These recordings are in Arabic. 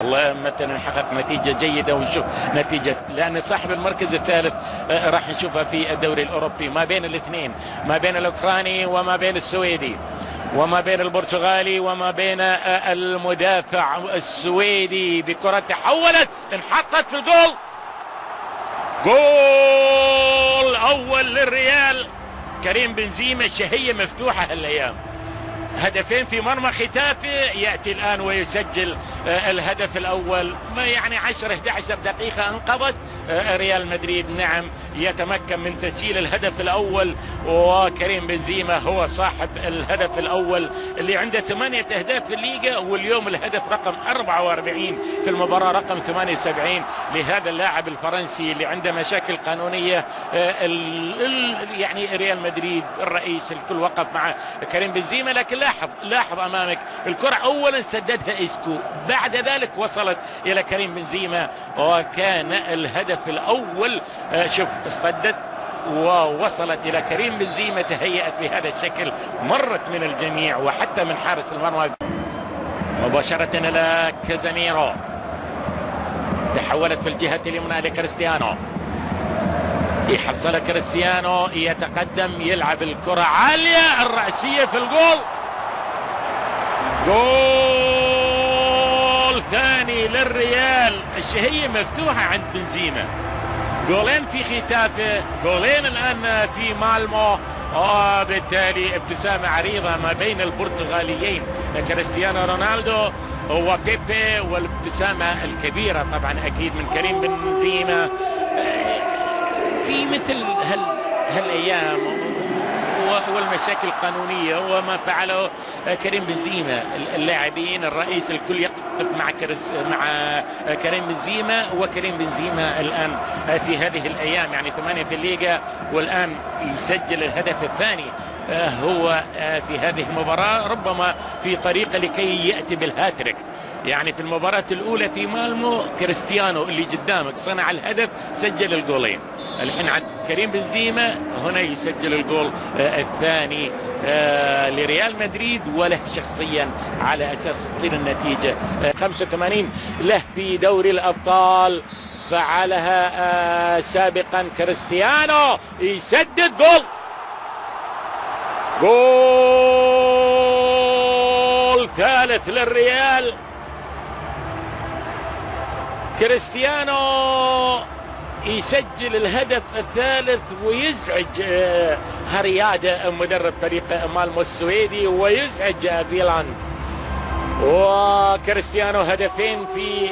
الله مثلا حقق نتيجة جيدة ونشوف نتيجة، لأن صاحب المركز الثالث راح نشوفها في الدوري الأوروبي ما بين الاثنين، ما بين الأوكراني وما بين السويدي وما بين البرتغالي وما بين المدافع السويدي. بكرة تحولت انحطت في الجول، جول أول للريال. كريم بنزيما الشهية مفتوحة هالأيام، هدفين في مرمى ختافي، يأتي الآن ويسجل الهدف الأول. ما يعني 10-11 دقيقة انقضت، ريال مدريد نعم يتمكن من تسجيل الهدف الأول، وكريم بنزيما هو صاحب الهدف الأول اللي عنده 8 أهداف في الليغا، واليوم الهدف رقم 44 في المباراة رقم 78 لهذا اللاعب الفرنسي اللي عنده مشاكل قانونية. يعني ريال مدريد الرئيس الكل وقف مع كريم بنزيما، لكن لاحظ امامك الكرة اولا سددها اسكو، بعد ذلك وصلت الى كريم بنزيما وكان الهدف الاول. شوف اصطدت ووصلت الى كريم بنزيما، تهيأت بهذا الشكل، مرت من الجميع وحتى من حارس المرمى مباشرة الى كازاميرو، تحولت في الجهة اليمنى لكريستيانو، يحصل كريستيانو يتقدم يلعب الكرة عالية، الرأسية في الجول، جول ثاني للريال. الشهية مفتوحة عند بنزيما، جولين في ختافه، جولين الآن في مالمو، وبالتالي ابتسامة عريضة ما بين البرتغاليين كريستيانو رونالدو وبيبي، والابتسامة الكبيرة طبعا أكيد من كريم بنزيما في مثل هالايام والمشاكل القانونيه وما فعله كريم بنزيما. اللاعبين الرئيس الكل يقف مع كريم بنزيما، وكريم بنزيما الان في هذه الايام يعني 8 في الليغا، والان يسجل الهدف الثاني هو في هذه المباراه، ربما في طريقه لكي ياتي بالهاتريك. يعني في المباراة الأولى في مالمو كريستيانو اللي قدامك صنع الهدف، سجل الجولين، الحين عند كريم بنزيما هنا يسجل الجول الثاني لريال مدريد، وله شخصيا على أساس تصير النتيجة 85 له في دوري الأبطال، فعلها سابقا كريستيانو يسدد جول ثالث للريال. كريستيانو يسجل الهدف الثالث ويزعج هرياده مدرب فريق مالمو السويدي، ويزعج فيلاند. وكريستيانو هدفين في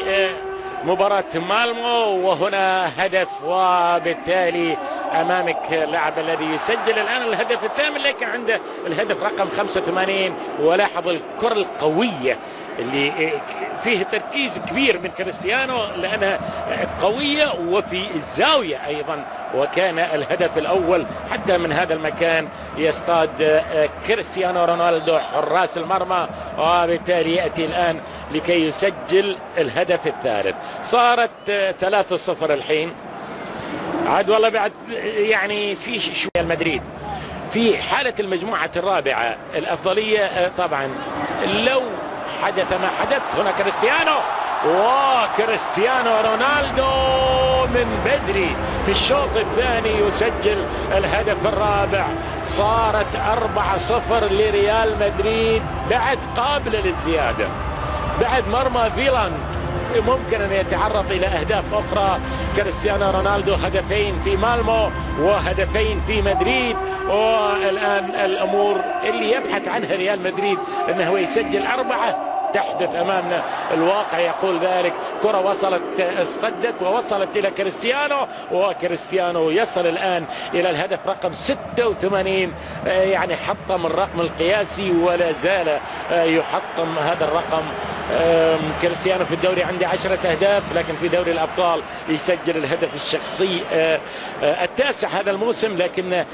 مباراة مالمو، وهنا هدف، وبالتالي امامك اللاعب الذي يسجل الان الهدف الثامن، لكن عنده الهدف رقم 85. ولاحظ الكرة القوية اللي فيه تركيز كبير من كريستيانو لأنها قوية وفي الزاوية أيضا، وكان الهدف الأول حتى من هذا المكان يصطاد كريستيانو رونالدو حراس المرمى، وبالتالي يأتي الآن لكي يسجل الهدف الثالث. صارت 3-0 الحين، عاد والله بعد يعني في شوية المدريد في حالة المجموعة الرابعة الأفضلية طبعا. لو حدث ما حدث هنا كريستيانو رونالدو من بدري في الشوط الثاني يسجل الهدف الرابع. صارت 4-0 لريال مدريد بعد قابلة للزيادة، بعد مرمى فيلاند ممكن أن يتعرض إلى أهداف أخرى. كريستيانو رونالدو هدفين في مالمو وهدفين في مدريد، والآن الأمور اللي يبحث عنها ريال مدريد أنه يسجل 4 تحدث أمامنا، الواقع يقول ذلك. كرة وصلت اصطدت ووصلت إلى كريستيانو، وكريستيانو يصل الآن إلى الهدف رقم 86، يعني حطم الرقم القياسي ولا زال يحطم هذا الرقم. كريستيانو في الدوري عنده 10 أهداف، لكن في دوري الأبطال يسجل الهدف الشخصي التاسع هذا الموسم، لكن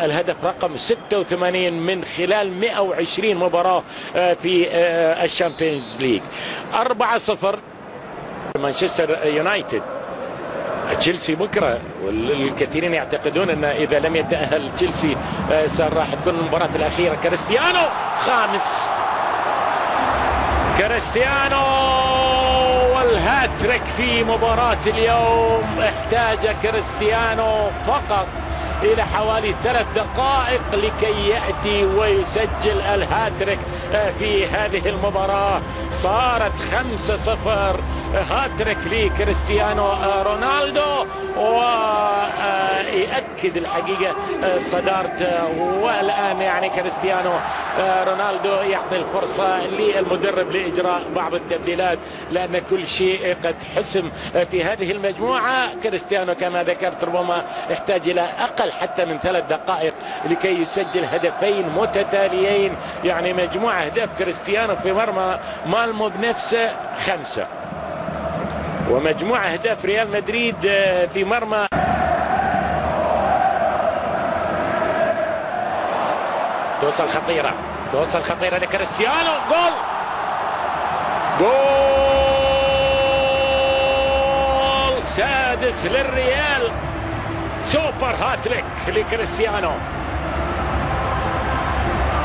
الهدف رقم 86 من خلال 120 مباراة في الشامبيونز ليج. 4-0 مانشستر يونايتد. تشيلسي بكره، والكثيرين يعتقدون ان اذا لم يتأهل تشيلسي راح تكون المباراة الأخيرة. كريستيانو خامس، كريستيانو هاتريك في مباراة اليوم. احتاج كريستيانو فقط إلى حوالي 3 دقائق لكي يأتي ويسجل الهاتريك في هذه المباراة. صارت 5-0. هاتريك لكريستيانو رونالدو، ويأكد الحقيقة صدارته. والآن يعني كريستيانو رونالدو يعطي الفرصة للمدرب لإجراء بعض التبديلات، لأن كل شيء قد حسم في هذه المجموعة. كريستيانو كما ذكرت ربما يحتاج إلى أقل حتى من 3 دقائق لكي يسجل هدفين متتاليين. يعني مجموعة أهداف كريستيانو في مرمى مالمو بنفسه 5، ومجموعة أهداف ريال مدريد في مرمى توصل خطيرة لكريستيانو. جول سادس للريال. سوبر هاتريك لكريستيانو،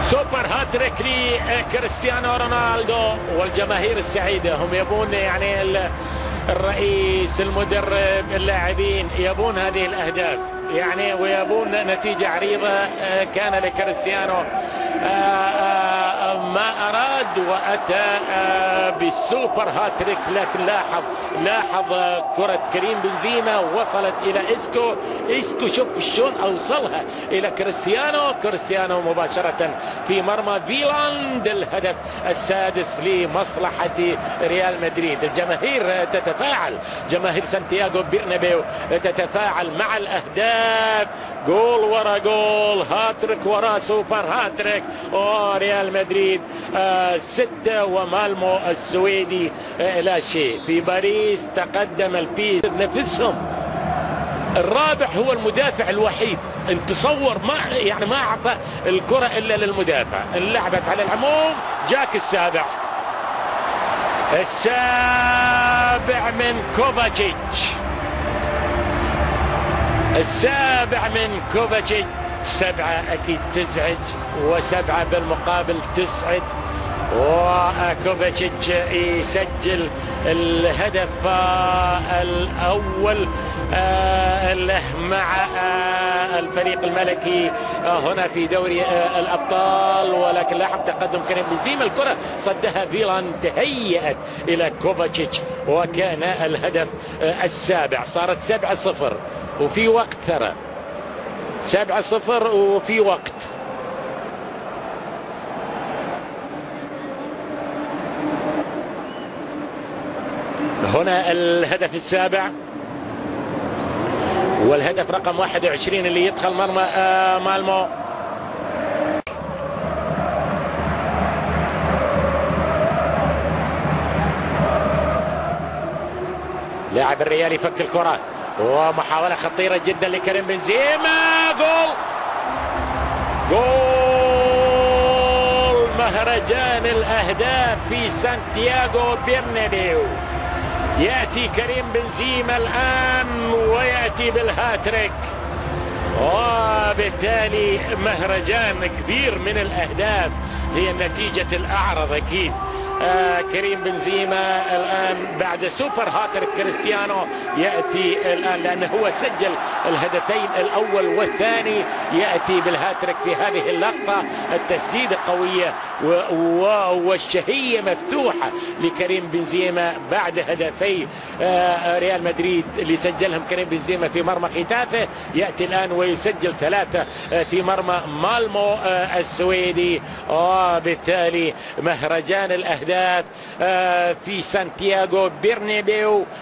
سوبر هاتريك لكريستيانو رونالدو. والجماهير السعيدة هم يبون يعني الرئيس، المدرب، اللاعبين يبون هذه الأهداف يعني، ويبون نتيجة عريضة. كان لكريستيانو ما أراد وأتى بالسوبر هاتريك. لكن لاحظ كرة كريم بنزيما وصلت إلى إسكو شوف شلون أوصلها إلى كريستيانو مباشرة في مرمى فيلاند. الهدف السادس لمصلحة ريال مدريد. الجماهير تتفاعل، جماهير سانتياغو برنابيو تتفاعل مع الأهداف. جول ورا جول، هاتريك ورا سوبر هاتريك. وريال مدريد 6 ومالمو السويدي لا شيء. في باريس تقدم البيس نفسهم. الرابع هو المدافع الوحيد. انت تصور ما اعطى الكرة الا للمدافع. لعبت على العموم. جاك السابع من كوفاتشيتش. السابع من كوفاتشيتش. 7 أكيد تزعج، و7 بالمقابل تسعد. وكوفاتشيتش يسجل الهدف الأول له مع الفريق الملكي هنا في دوري الأبطال. ولكن لاحظ تقدم كريم بنزيما، الكرة صدها فيلان، تهيأت إلى كوفاتشيتش وكان الهدف السابع. صارت 7-0 وفي وقت، ترى 7-0 وفي وقت. هنا الهدف السابع والهدف رقم 21 اللي يدخل مرمى مالمو. لاعب الريال يفك الكرة، ومحاولة خطيرة جدا لكريم بنزيما. جول مهرجان الأهداف في سانتياغو برنابيو. يأتي كريم بنزيما الآن ويأتي بالهاتريك، وبالتالي مهرجان كبير من الأهداف هي النتيجة الأعرض أكيد. كريم بنزيما الآن بعد سوبر هاتريك كريستيانو يأتي الآن، لأنه هو سجل الهدفين الأول والثاني، يأتي بالهاتريك في هذه اللقطة. التسديدة قوية والشهية مفتوحة لكريم بنزيما بعد هدفي ريال مدريد اللي سجلهم كريم بنزيما في مرمى ختافه. يأتي الآن ويسجل 3 في مرمى مالمو السويدي، وبالتالي مهرجان الأهداف في سانتياغو برنابيو.